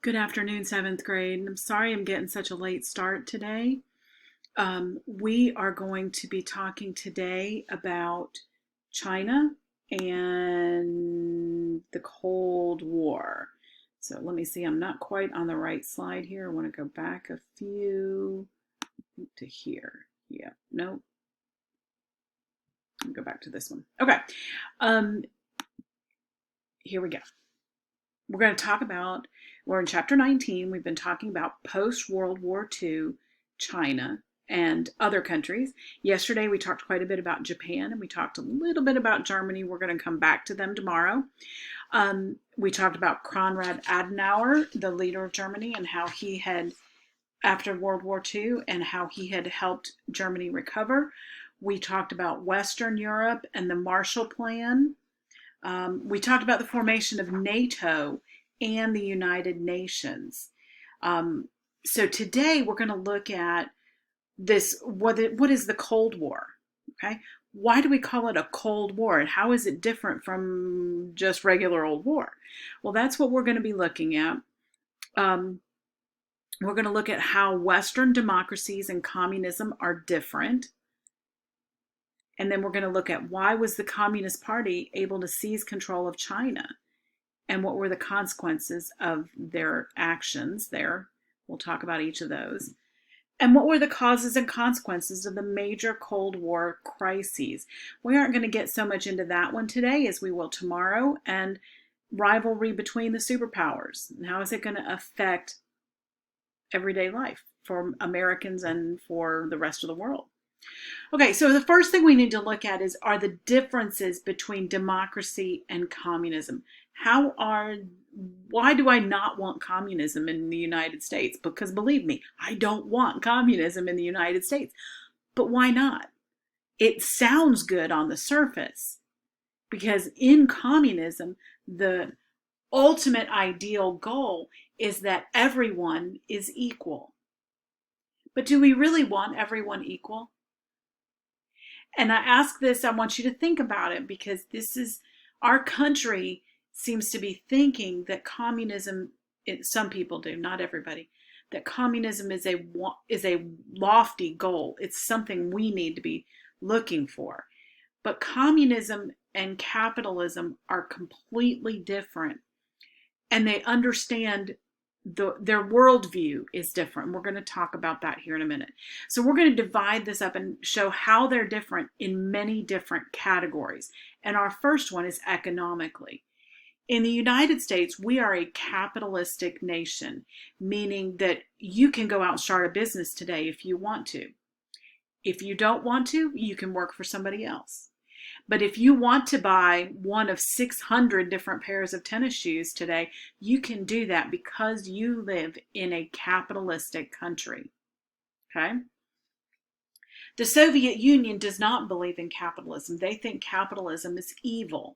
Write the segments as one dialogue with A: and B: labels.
A: Good afternoon, seventh grade. I'm sorry I'm getting such a late start today. We are going to be talking today about China and the Cold War. So let me see, I'm not quite on the right slide here. I want to go back a few to here. Yeah, no, go back to this one. Okay, um, here we go. We're going to talk about, we're in chapter 19. We've been talking about post-World War II China and other countries. Yesterday we talked quite a bit about Japan and we talked a little bit about Germany. We're going to come back to them tomorrow. We talked about Konrad Adenauer, the leader of Germany, and how he had, after World War II, and how he had helped Germany recover. We talked about Western Europe and the Marshall Plan. We talked about the formation of NATO and the United Nations. So today we're going to look at this, what is the Cold War? Okay. Why do we call it a Cold War, and how is it different from just regular old war? Well, that's what we're going to be looking at. We're going to look at how Western democracies and communism are different. And then we're going to look at why was the Communist Party able to seize control of China, and what were the consequences of their actions there. We'll talk about each of those. And what were the causes and consequences of the major Cold War crises? We aren't going to get so much into that one today as we will tomorrow. And rivalry between the superpowers. And how is it going to affect everyday life for Americans and for the rest of the world? Okay, so the first thing we need to look at are the differences between democracy and communism. Why do I not want communism in the United States? Because believe me, I don't want communism in the United States. But why not? It sounds good on the surface, because in communism, the ultimate ideal goal is that everyone is equal. But do we really want everyone equal? And I ask this, I want you to think about it, because this is, our country seems to be thinking that communism, some people do, not everybody, that communism is a lofty goal. It's something we need to be looking for. But communism and capitalism are completely different, and they understand their worldview is different. We're going to talk about that here in a minute. So we're going to divide this up and show how they're different in many different categories. And our first one is economically. In the United States, we are a capitalistic nation, meaning that you can go out and start a business today if you want to. If you don't want to, you can work for somebody else. But if you want to buy one of 600 different pairs of tennis shoes today, you can do that because you live in a capitalistic country. Okay? The Soviet Union does not believe in capitalism. They think capitalism is evil.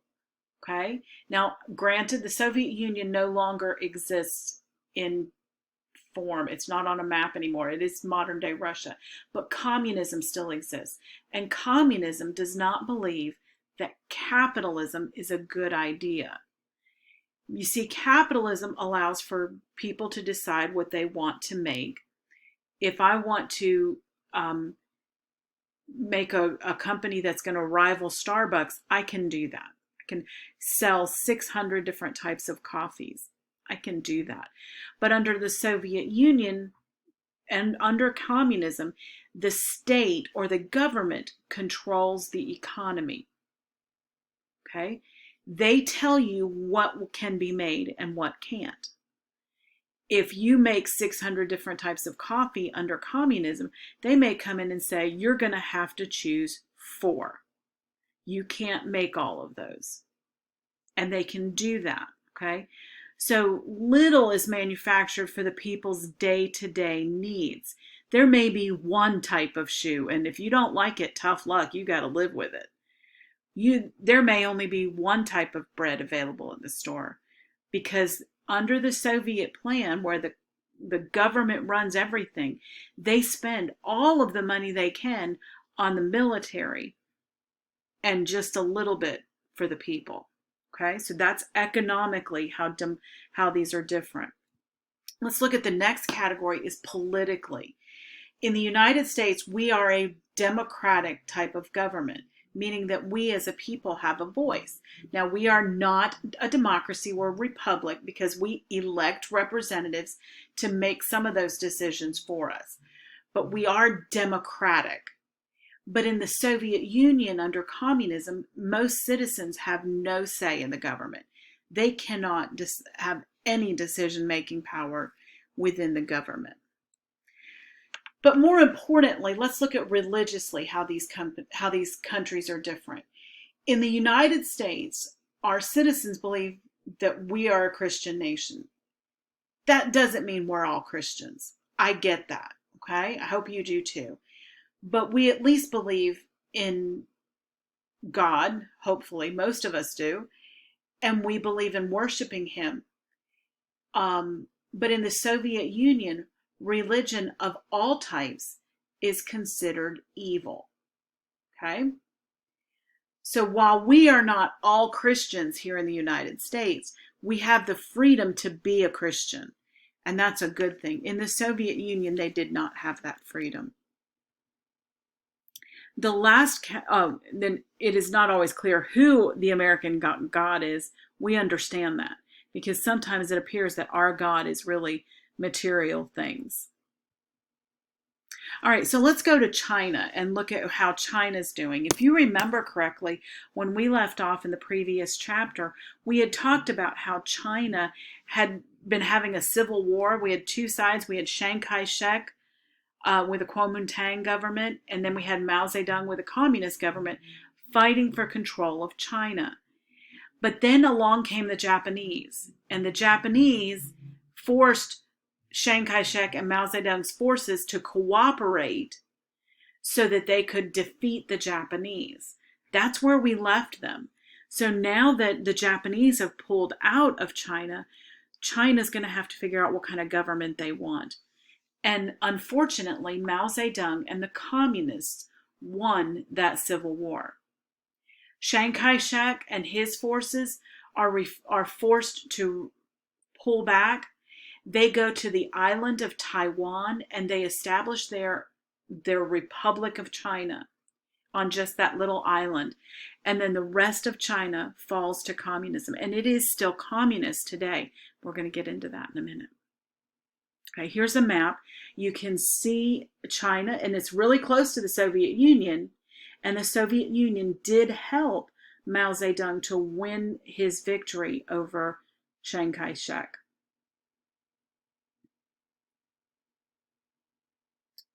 A: Okay? Now, granted, the Soviet Union no longer exists in form. It's not on a map anymore. It is modern day Russia. But communism still exists. And communism does not believe that capitalism is a good idea. You see, capitalism allows for people to decide what they want to make. If I want to make a company that's going to rival Starbucks, I can do that. I can sell 600 different types of coffees. I can do that. But under the Soviet Union and under communism, the state or the government controls the economy. Okay? They tell you what can be made and what can't. If you make 600 different types of coffee under communism, they may come in and say, you're going to have to choose 4. You can't make all of those. And they can do that. Okay? So little is manufactured for the people's day-to-day needs. There may be one type of shoe, and if you don't like it, tough luck, you got to live with it. There may only be one type of bread available in the store, because under the Soviet plan, where the government runs everything, they spend all of the money they can on the military and just a little bit for the people. Okay, so that's economically how these are different. Let's look at the next category is politically. In the United States, we are a democratic type of government, meaning that we as a people have a voice. Now, we are not a democracy, we're a republic because we elect representatives to make some of those decisions for us. But we are democratic. But in the Soviet Union under communism, most citizens have no say in the government. They cannot have any decision-making power within the government. But more importantly, let's look at religiously how these countries are different. In the United States, our citizens believe that we are a Christian nation. That doesn't mean we're all Christians. I get that, okay? I hope you do too. But we at least believe in God, hopefully, most of us do, and we believe in worshiping Him. But in the Soviet Union, religion of all types is considered evil, okay? So while we are not all Christians here in the United States, we have the freedom to be a Christian, and that's a good thing. In the Soviet Union, they did not have that freedom. The last, then it is not always clear who the American God is. We understand that because sometimes it appears that our God is really material things. All right, so let's go to China and look at how China's doing. If you remember correctly, when we left off in the previous chapter, we had talked about how China had been having a civil war. We had two sides. We had Chiang Kai-shek with the Kuomintang government, and then we had Mao Zedong with a communist government fighting for control of China. But then along came the Japanese, and the Japanese forced Chiang Kai-shek and Mao Zedong's forces to cooperate so that they could defeat the Japanese. That's where we left them. So now that the Japanese have pulled out of China, China's going to have to figure out what kind of government they want. And unfortunately, Mao Zedong and the communists won that civil war. Chiang Kai-shek and his forces are forced to pull back. They go to the island of Taiwan and they establish their Republic of China on just that little island. And then the rest of China falls to communism. And it is still communist today. We're going to get into that in a minute. Okay, here's a map. You can see China, and it's really close to the Soviet Union. And the Soviet Union did help Mao Zedong to win his victory over Chiang Kai-shek.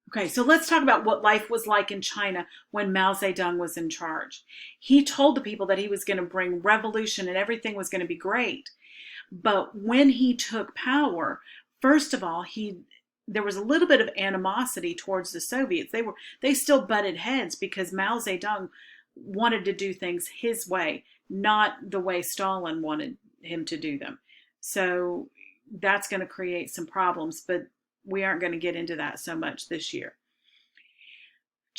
A: Okay, so let's talk about what life was like in China when Mao Zedong was in charge. He told the people that he was going to bring revolution and everything was going to be great. But when he took power, first of all, there was a little bit of animosity towards the Soviets. They still butted heads because Mao Zedong wanted to do things his way, not the way Stalin wanted him to do them. So that's going to create some problems, but we aren't going to get into that so much this year.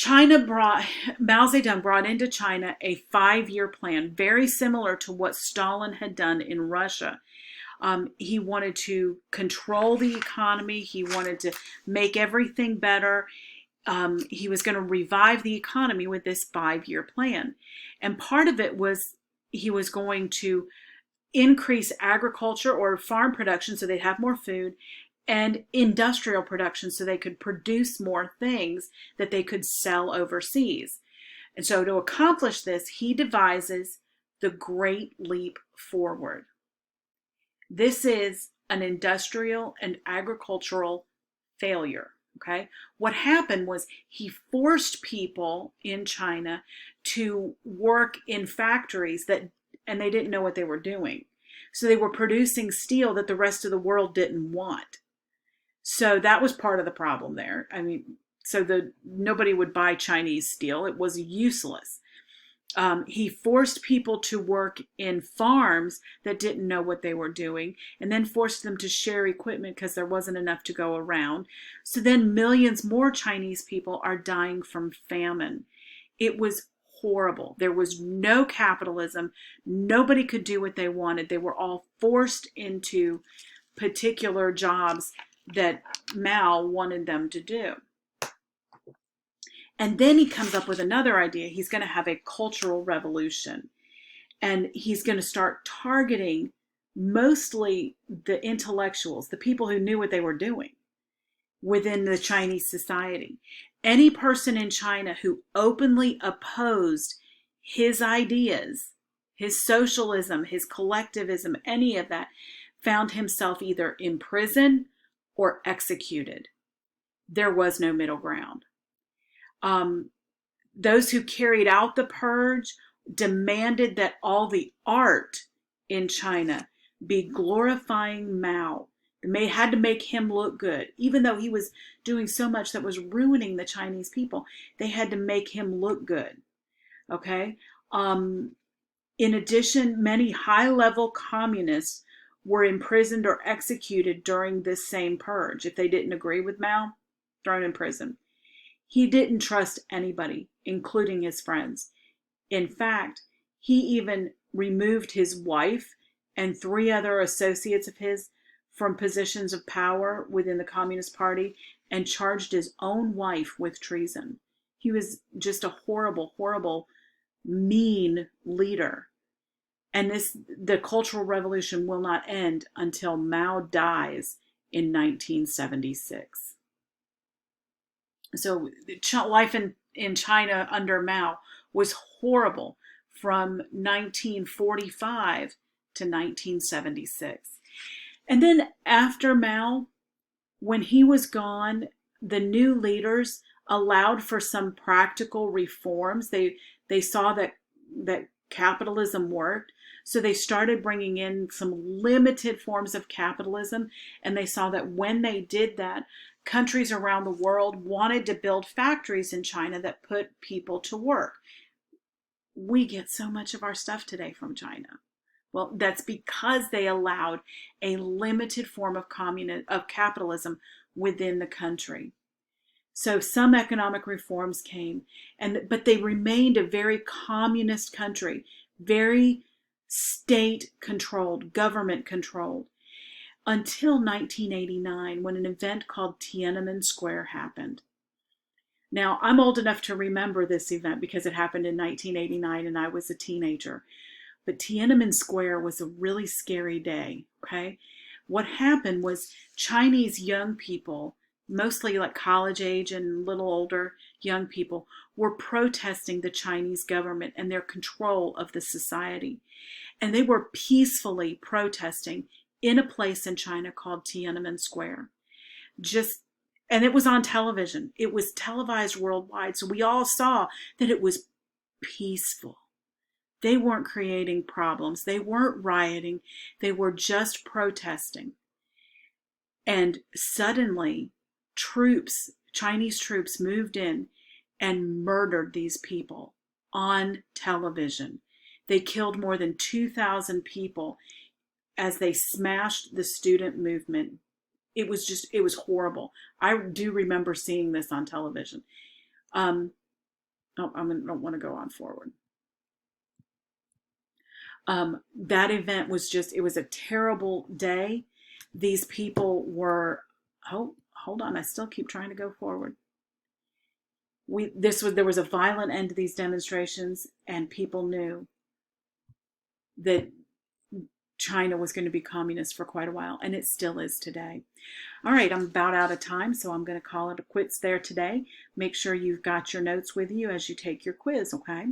A: Mao Zedong brought into China a 5-year plan, very similar to what Stalin had done in Russia. He wanted to control the economy. He wanted to make everything better. He was going to revive the economy with this 5-year plan. And part of it was he was going to increase agriculture or farm production so they'd have more food, and industrial production so they could produce more things that they could sell overseas. And so to accomplish this, he devises the Great Leap Forward. This is an industrial and agricultural failure, okay? What happened was he forced people in China to work in factories and they didn't know what they were doing. So they were producing steel that the rest of the world didn't want. So that was part of the problem there. I mean, nobody would buy Chinese steel. It was useless. He forced people to work in farms that didn't know what they were doing, and then forced them to share equipment because there wasn't enough to go around. So then millions more Chinese people are dying from famine. It was horrible. There was no capitalism. Nobody could do what they wanted. They were all forced into particular jobs, that Mao wanted them to do. And then he comes up with another idea. He's going to have a cultural revolution. And he's going to start targeting mostly the intellectuals, the people who knew what they were doing within the Chinese society. Any person in China who openly opposed his ideas, his socialism, his collectivism, any of that, found himself either in prison or executed. There was no middle ground. Those who carried out the purge demanded that all the art in China be glorifying Mao. They had to make him look good. Even though he was doing so much that was ruining the Chinese people, they had to make him look good. Okay? In addition, many high-level communists were imprisoned or executed during this same purge. If they didn't agree with Mao, thrown in prison. He didn't trust anybody, including his friends. In fact, he even removed his wife and 3 other associates of his from positions of power within the Communist Party and charged his own wife with treason. He was just a horrible, horrible, mean leader. And the Cultural Revolution will not end until Mao dies in 1976. So life in China under Mao was horrible from 1945 to 1976. And then after Mao, when he was gone, the new leaders allowed for some practical reforms. They saw that capitalism worked. So they started bringing in some limited forms of capitalism. And they saw that when they did that, countries around the world wanted to build factories in China that put people to work. We get so much of our stuff today from China. Well, that's because they allowed a limited form of capitalism within the country. So some economic reforms came, but they remained a very communist country, very state-controlled, government-controlled, until 1989, when an event called Tiananmen Square happened. Now, I'm old enough to remember this event because it happened in 1989 and I was a teenager. But Tiananmen Square was a really scary day, okay? What happened was Chinese young people, mostly like college age and a little older young people, were protesting the Chinese government and their control of the society. And they were peacefully protesting in a place in China called Tiananmen Square. And it was on television. It was televised worldwide. So we all saw that it was peaceful. They weren't creating problems. They weren't rioting. They were just protesting. And suddenly, Chinese troops moved in and murdered these people on television. They killed more than 2,000 people as they smashed the student movement. It was horrible. I do remember seeing this on television. I don't want to go on forward. That event was it was a terrible day. These people were, hold on, I still keep trying to go forward. There was a violent end to these demonstrations, and people knew that China was going to be communist for quite a while, and it still is today. All right, I'm about out of time, so I'm going to call it a quits there today. Make sure you've got your notes with you as you take your quiz, okay?